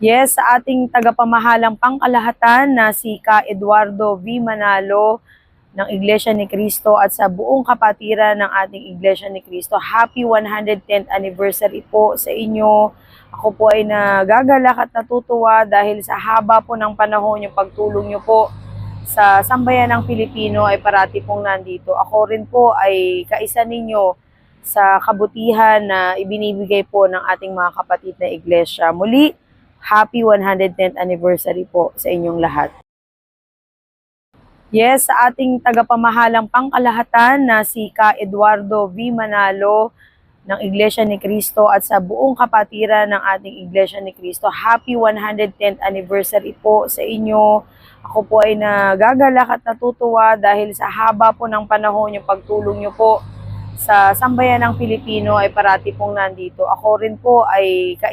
Yes, sa ating tagapamahalang pangkalahatan na si Ka Eduardo V. Manalo ng Iglesia ni Cristo at sa buong kapatiran ng ating Iglesia ni Cristo. Happy 110th anniversary po sa inyo. Ako po ay nagagalak at natutuwa dahil sa haba po ng panahon yung pagtulong nyo po sa sambayan ng Pilipino ay parati pong nandito. Ako rin po ay kaisa ninyo sa kabutihan na ibinibigay po ng ating mga kapatid na iglesia. Muli, happy 110th anniversary po sa inyong lahat. Yes, sa ating tagapamahalang pangkalahatan na si Ka Eduardo V. Manalo ng Iglesia ni Cristo at sa buong kapatiran ng ating Iglesia ni Cristo. Happy 110th anniversary po sa inyo. Ako po ay nagagalak at natutuwa dahil sa haba po ng panahon yung pagtulong nyo po sa sambayan ng Pilipino ay parati pong nandito. Ako rin po ay